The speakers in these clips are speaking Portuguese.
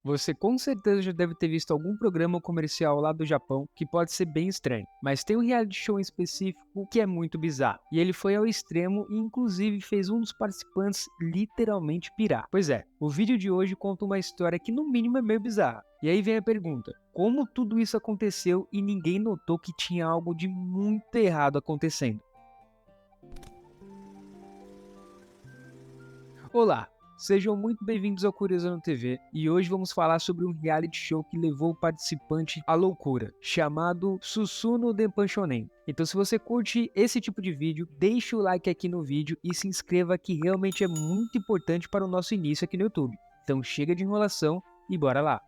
Você com certeza já deve ter visto algum programa comercial lá do Japão que pode ser bem estranho, mas tem um reality show em específico que é muito bizarro. E ele foi ao extremo e inclusive fez um dos participantes literalmente pirar. Pois é, o vídeo de hoje conta uma história que no mínimo é meio bizarra. E aí vem a pergunta: como tudo isso aconteceu e ninguém notou que tinha algo de muito errado acontecendo? Olá, sejam muito bem-vindos ao Curiosando TV e hoje vamos falar sobre um reality show que levou o participante à loucura, chamado Susuno Denpanchonen. Então se você curte esse tipo de vídeo, deixe o like aqui no vídeo e se inscreva que realmente é muito importante para o nosso início aqui no YouTube. Então chega de enrolação e bora lá!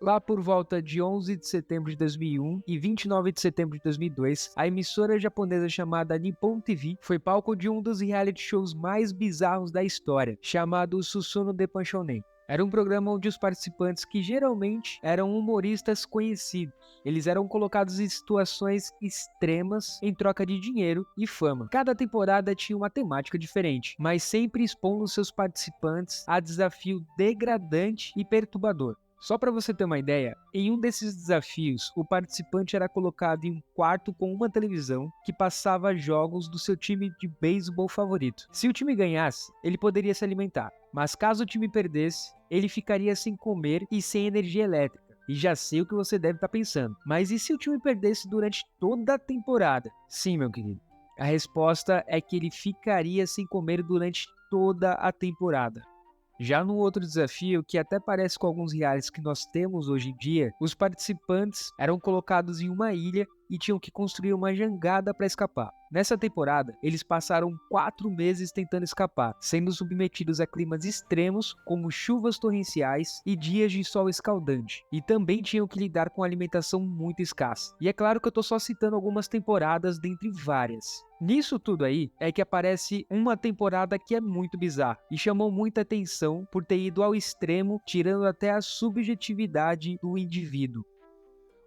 Lá por volta de 11 de setembro de 2001 e 29 de setembro de 2002, a emissora japonesa chamada Nippon TV foi palco de um dos reality shows mais bizarros da história, chamado Susuno Denpanchonen. Era um programa onde os participantes, que geralmente eram humoristas conhecidos, eles eram colocados em situações extremas em troca de dinheiro e fama. Cada temporada tinha uma temática diferente, mas sempre expondo seus participantes a desafio degradante e perturbador. Só para você ter uma ideia, em um desses desafios, o participante era colocado em um quarto com uma televisão que passava jogos do seu time de beisebol favorito. Se o time ganhasse, ele poderia se alimentar, mas caso o time perdesse, ele ficaria sem comer e sem energia elétrica. E já sei o que você deve estar pensando, mas e se o time perdesse durante toda a temporada? Sim, meu querido. A resposta é que ele ficaria sem comer durante toda a temporada. Já no outro desafio, que até parece com alguns reais que nós temos hoje em dia, os participantes eram colocados em uma ilha e tinham que construir uma jangada para escapar. Nessa temporada, eles passaram 4 meses tentando escapar, sendo submetidos a climas extremos como chuvas torrenciais e dias de sol escaldante, e também tinham que lidar com alimentação muito escassa. E é claro que eu estou só citando algumas temporadas dentre várias. Nisso tudo aí é que aparece uma temporada que é muito bizarra e chamou muita atenção por ter ido ao extremo, tirando até a subjetividade do indivíduo.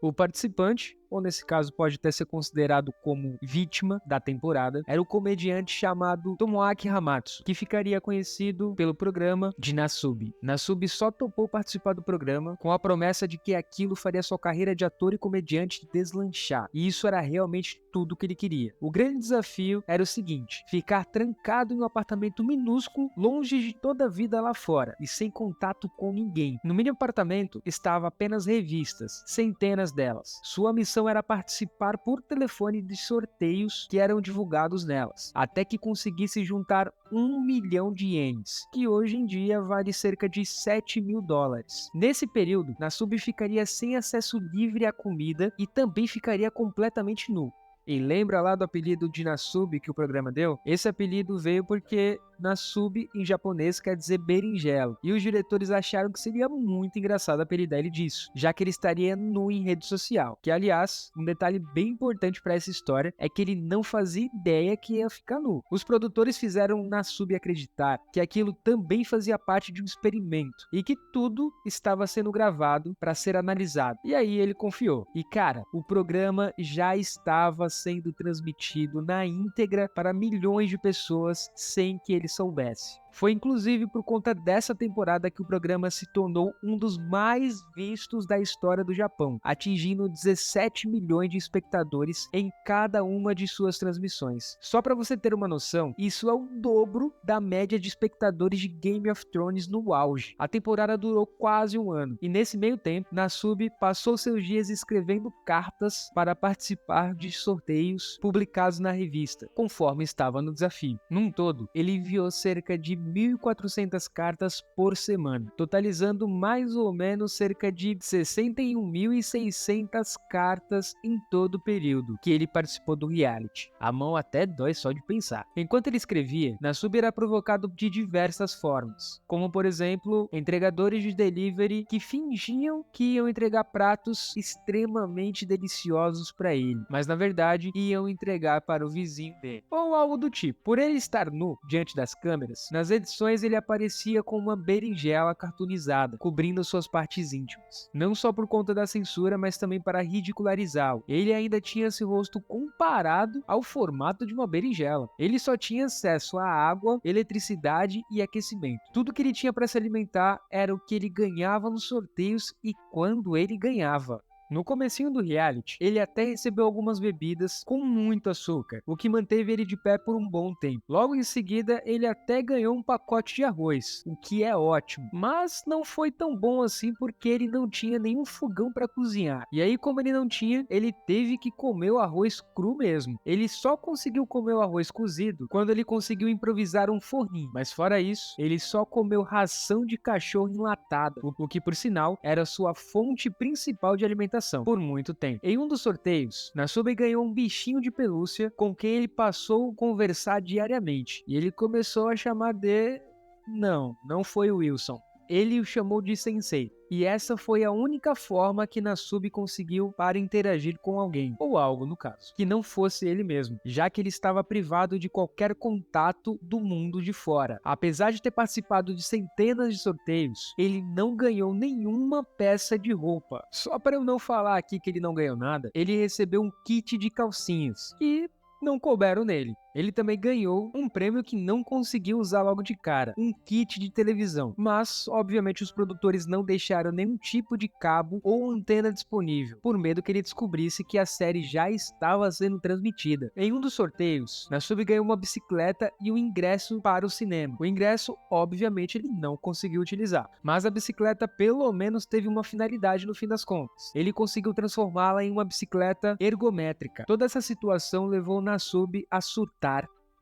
O participante, ou nesse caso pode até ser considerado como vítima da temporada, era o comediante chamado Tomoaki Hamatsu, que ficaria conhecido pelo programa de Nasubi. Nasubi só topou participar do programa com a promessa de que aquilo faria sua carreira de ator e comediante deslanchar, e isso era realmente tudo o que ele queria. O grande desafio era o seguinte: ficar trancado em um apartamento minúsculo, longe de toda a vida lá fora e sem contato com ninguém. No mini apartamento estava apenas revistas, centenas delas. Sua missão era participar por telefone de sorteios que eram divulgados nelas, até que conseguisse juntar 1 milhão de ienes, que hoje em dia vale cerca de 7 mil dólares. Nesse período, Nasubi ficaria sem acesso livre à comida e também ficaria completamente nu. E lembra lá do apelido de Nasubi que o programa deu? Esse apelido veio porque Nasubi em japonês quer dizer berinjela, e os diretores acharam que seria muito engraçado apelidar ele disso, já que ele estaria nu em rede social. Que aliás, um detalhe bem importante para essa história é que ele não fazia ideia que ia ficar nu. Os produtores fizeram Nasubi acreditar que aquilo também fazia parte de um experimento e que tudo estava sendo gravado para ser analisado. E aí ele confiou. E cara, o programa já estava sendo transmitido na íntegra para milhões de pessoas sem que ele soubesse. Foi inclusive por conta dessa temporada que o programa se tornou um dos mais vistos da história do Japão, atingindo 17 milhões de espectadores em cada uma de suas transmissões. Só para você ter uma noção, isso é o dobro da média de espectadores de Game of Thrones no auge. A temporada durou quase um ano, e nesse meio tempo, Nasubi passou seus dias escrevendo cartas para participar de sorteios publicados na revista, conforme estava no desafio. Num todo, ele enviou cerca de 1.400 cartas por semana, totalizando mais ou menos cerca de 61.600 cartas em todo o período que ele participou do reality. A mão até dói só de pensar. Enquanto ele escrevia, Nasubi era provocado de diversas formas, como por exemplo, entregadores de delivery que fingiam que iam entregar pratos extremamente deliciosos para ele, mas na verdade iam entregar para o vizinho dele, ou algo do tipo. Por ele estar nu diante das câmeras, Nas edições ele aparecia com uma berinjela cartoonizada, cobrindo suas partes íntimas. Não só por conta da censura, mas também para ridicularizá-lo. Ele ainda tinha seu rosto comparado ao formato de uma berinjela. Ele só tinha acesso a água, eletricidade e aquecimento. Tudo que ele tinha para se alimentar era o que ele ganhava nos sorteios e quando ele ganhava. No comecinho do reality, ele até recebeu algumas bebidas com muito açúcar, o que manteve ele de pé por um bom tempo. Logo em seguida, ele até ganhou um pacote de arroz, o que é ótimo, mas não foi tão bom assim porque ele não tinha nenhum fogão para cozinhar. E aí, como ele não tinha, ele teve que comer o arroz cru mesmo. Ele só conseguiu comer o arroz cozido quando ele conseguiu improvisar um forninho, mas fora isso, ele só comeu ração de cachorro enlatada, o que por sinal era sua fonte principal de alimentação por muito tempo. Em um dos sorteios, Nasubi ganhou um bichinho de pelúcia com quem ele passou a conversar diariamente. E ele começou a chamar de... Não foi o Wilson. Ele o chamou de Sensei. E essa foi a única forma que Nasubi conseguiu para interagir com alguém, ou algo no caso, que não fosse ele mesmo, já que ele estava privado de qualquer contato do mundo de fora. Apesar de ter participado de centenas de sorteios, ele não ganhou nenhuma peça de roupa. Só para eu não falar aqui que ele não ganhou nada, ele recebeu um kit de calcinhas, que não couberam nele. Ele também ganhou um prêmio que não conseguiu usar logo de cara, um kit de televisão. Mas, obviamente, os produtores não deixaram nenhum tipo de cabo ou antena disponível, por medo que ele descobrisse que a série já estava sendo transmitida. Em um dos sorteios, Nasubi ganhou uma bicicleta e um ingresso para o cinema. O ingresso, obviamente, ele não conseguiu utilizar, mas a bicicleta pelo menos teve uma finalidade no fim das contas. Ele conseguiu transformá-la em uma bicicleta ergométrica. Toda essa situação levou Nasubi a surtar,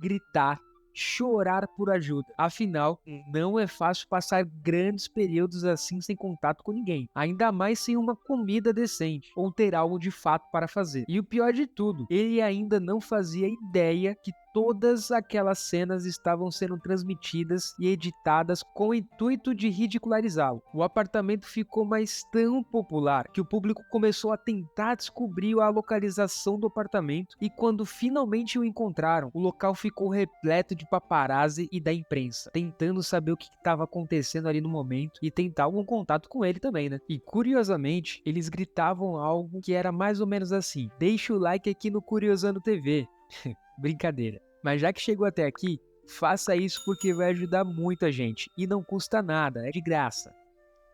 gritar, chorar por ajuda. Afinal, não é fácil passar grandes períodos assim sem contato com ninguém, ainda mais sem uma comida decente ou ter algo de fato para fazer. E o pior de tudo, ele ainda não fazia ideia que todas aquelas cenas estavam sendo transmitidas e editadas com o intuito de ridicularizá-lo. O apartamento ficou mais tão popular que o público começou a tentar descobrir a localização do apartamento e quando finalmente o encontraram, o local ficou repleto de paparazzi e da imprensa, tentando saber o que estava acontecendo ali no momento e tentar algum contato com ele também, né? E curiosamente, eles gritavam algo que era mais ou menos assim: deixa o like aqui no Curiosando TV. Brincadeira. Mas já que chegou até aqui, faça isso porque vai ajudar muita gente e não custa nada, é de graça.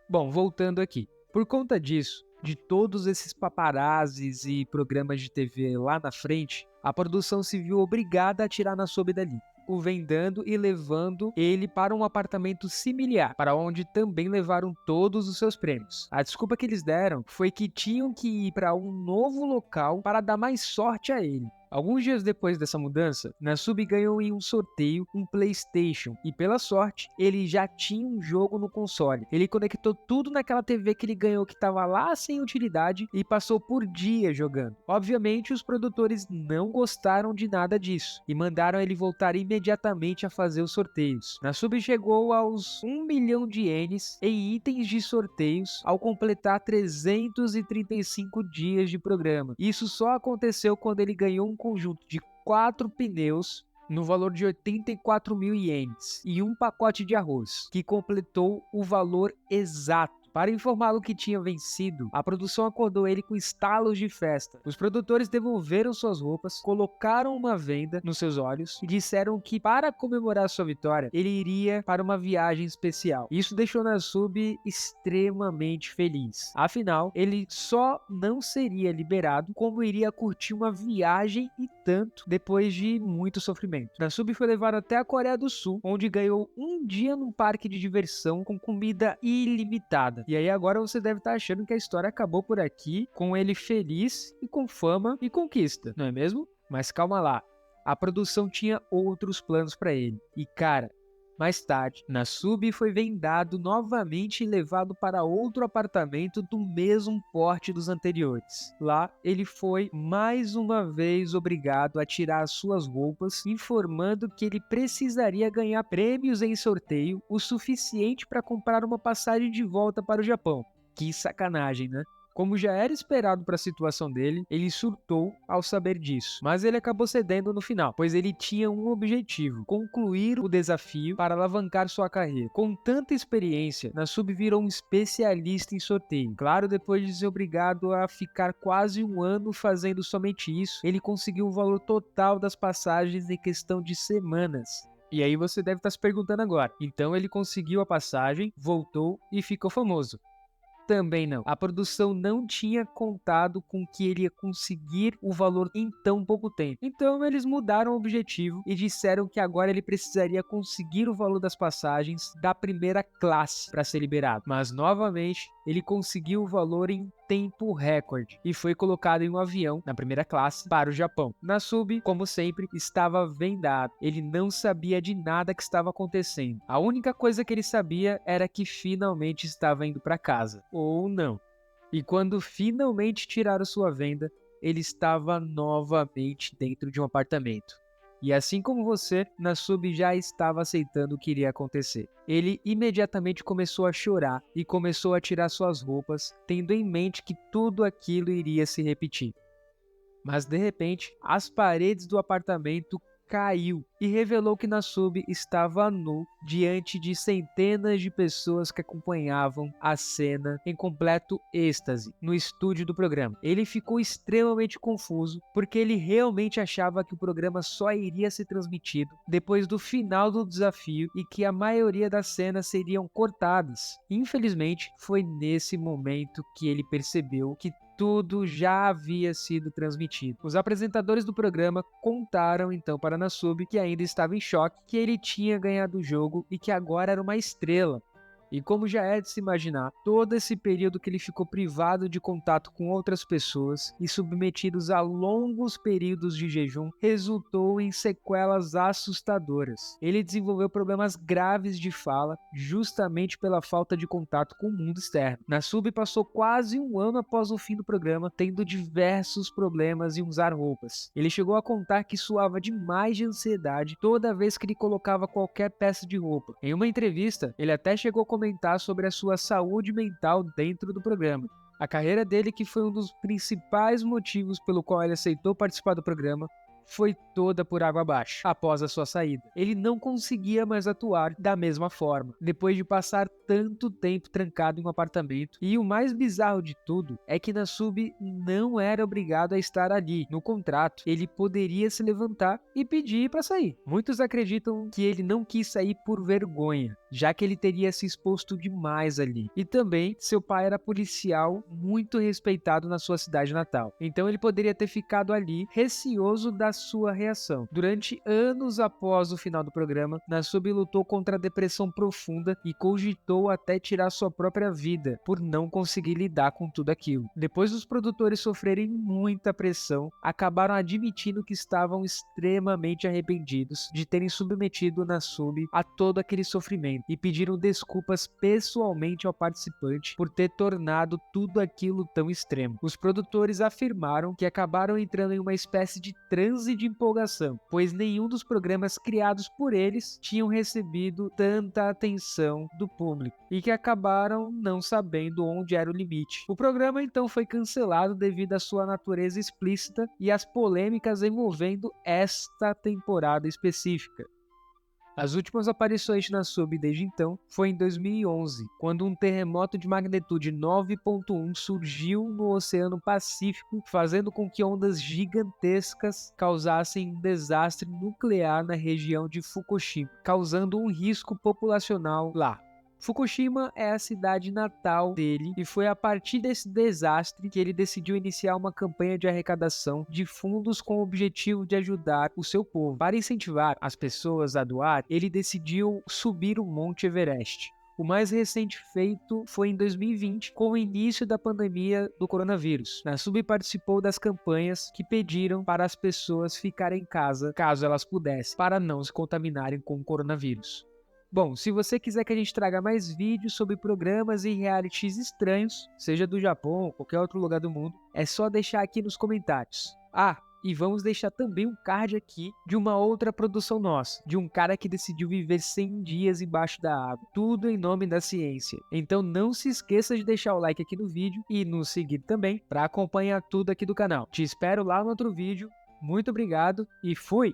Bom, voltando aqui. Por conta disso, de todos esses paparazzis e programas de TV lá na frente, a produção se viu obrigada a tirar Nasubi dali, o vendando e levando ele para um apartamento similar, para onde também levaram todos os seus prêmios. A desculpa que eles deram foi que tinham que ir para um novo local para dar mais sorte a ele. Alguns dias depois dessa mudança, Nasubi ganhou em um sorteio um PlayStation e, pela sorte, ele já tinha um jogo no console. Ele conectou tudo naquela TV que ele ganhou que estava lá sem utilidade e passou por dias jogando. Obviamente, os produtores não gostaram de nada disso e mandaram ele voltar imediatamente a fazer os sorteios. Nasubi chegou aos 1 milhão de ienes em itens de sorteios ao completar 335 dias de programa. Isso só aconteceu quando ele ganhou um conjunto de 4 pneus no valor de 84 mil ienes e um pacote de arroz, que completou o valor exato. Para informá-lo que tinha vencido, a produção acordou ele com estalos de festa. Os produtores devolveram suas roupas, colocaram uma venda nos seus olhos e disseram que, para comemorar sua vitória, ele iria para uma viagem especial. Isso deixou Nasubi extremamente feliz. Afinal, ele só não seria liberado, como iria curtir uma viagem e tanto depois de muito sofrimento. Nasubi foi levado até a Coreia do Sul, onde ganhou um dia num parque de diversão com comida ilimitada. E aí agora você deve estar achando que a história acabou por aqui, com ele feliz e com fama e conquista, não é mesmo? Mas calma lá, a produção tinha outros planos para ele. E cara, mais tarde, Nasubi foi vendado novamente e levado para outro apartamento do mesmo porte dos anteriores. Lá, ele foi mais uma vez obrigado a tirar as suas roupas, informando que ele precisaria ganhar prêmios em sorteio o suficiente para comprar uma passagem de volta para o Japão. Que sacanagem, né? Como já era esperado para a situação dele, ele surtou ao saber disso, mas ele acabou cedendo no final, pois ele tinha um objetivo: concluir o desafio para alavancar sua carreira. Com tanta experiência, Nasub virou um especialista em sorteio. Claro, depois de ser obrigado a ficar quase um ano fazendo somente isso, ele conseguiu o valor total das passagens em questão de semanas. E aí você deve estar se perguntando agora, então ele conseguiu a passagem, voltou e ficou famoso? Também não. A produção não tinha contado com que ele ia conseguir o valor em tão pouco tempo. Então eles mudaram o objetivo e disseram que agora ele precisaria conseguir o valor das passagens da primeira classe para ser liberado. Mas novamente ele conseguiu o valor em tempo recorde e foi colocado em um avião na primeira classe para o Japão. Nasub, como sempre, estava vendado. Ele não sabia de nada que estava acontecendo. A única coisa que ele sabia era que finalmente estava indo para casa. Ou não. E quando finalmente tiraram sua venda, ele estava novamente dentro de um apartamento. E assim como você, Nasub já estava aceitando o que iria acontecer. Ele imediatamente começou a chorar e começou a tirar suas roupas, tendo em mente que tudo aquilo iria se repetir. Mas de repente, as paredes do apartamento caiu e revelou que Nasub estava nu diante de centenas de pessoas que acompanhavam a cena em completo êxtase no estúdio do programa. Ele ficou extremamente confuso porque ele realmente achava que o programa só iria ser transmitido depois do final do desafio e que a maioria das cenas seriam cortadas. Infelizmente, foi nesse momento que ele percebeu que tudo já havia sido transmitido. Os apresentadores do programa contaram então para Nasub, que ainda estava em choque, que ele tinha ganhado o jogo e que agora era uma estrela. E como já é de se imaginar, todo esse período que ele ficou privado de contato com outras pessoas e submetidos a longos períodos de jejum resultou em sequelas assustadoras. Ele desenvolveu problemas graves de fala justamente pela falta de contato com o mundo externo. Nasub passou quase um ano após o fim do programa tendo diversos problemas em usar roupas. Ele chegou a contar que suava demais de ansiedade toda vez que ele colocava qualquer peça de roupa. Em uma entrevista, ele até chegou a comentar sobre a sua saúde mental dentro do programa. A carreira dele, que foi um dos principais motivos pelo qual ele aceitou participar do programa, foi toda por água abaixo após a sua saída. Ele não conseguia mais atuar da mesma forma, depois de passar tanto tempo trancado em um apartamento. E o mais bizarro de tudo é que Nasub não era obrigado a estar ali. No contrato, ele poderia se levantar e pedir para sair. Muitos acreditam que ele não quis sair por vergonha, já que ele teria se exposto demais ali. E também, seu pai era policial muito respeitado na sua cidade natal. Então ele poderia ter ficado ali, receoso da sua reação. Durante anos após o final do programa, Nasub lutou contra a depressão profunda e cogitou até tirar sua própria vida, por não conseguir lidar com tudo aquilo. Depois dos produtores sofrerem muita pressão, acabaram admitindo que estavam extremamente arrependidos de terem submetido Nasub a todo aquele sofrimento e pediram desculpas pessoalmente ao participante por ter tornado tudo aquilo tão extremo. Os produtores afirmaram que acabaram entrando em uma espécie de transe de empolgação, pois nenhum dos programas criados por eles tinham recebido tanta atenção do público e que acabaram não sabendo onde era o limite. O programa então foi cancelado devido à sua natureza explícita e às polêmicas envolvendo esta temporada específica. As últimas aparições de Nasub desde então foi em 2011, quando um terremoto de magnitude 9.1 surgiu no Oceano Pacífico, fazendo com que ondas gigantescas causassem um desastre nuclear na região de Fukushima, causando um risco populacional lá. Fukushima é a cidade natal dele e foi a partir desse desastre que ele decidiu iniciar uma campanha de arrecadação de fundos com o objetivo de ajudar o seu povo. Para incentivar as pessoas a doar, ele decidiu subir o Monte Everest. O mais recente feito foi em 2020, com o início da pandemia do coronavírus. Nasub participou das campanhas que pediram para as pessoas ficarem em casa, caso elas pudessem, para não se contaminarem com o coronavírus. Bom, se você quiser que a gente traga mais vídeos sobre programas e realities estranhos, seja do Japão ou qualquer outro lugar do mundo, é só deixar aqui nos comentários. Ah, e vamos deixar também um card aqui de uma outra produção nossa, de um cara que decidiu viver 100 dias embaixo da água, tudo em nome da ciência. Então não se esqueça de deixar o like aqui no vídeo e nos seguir também para acompanhar tudo aqui do canal. Te espero lá no outro vídeo, muito obrigado e fui!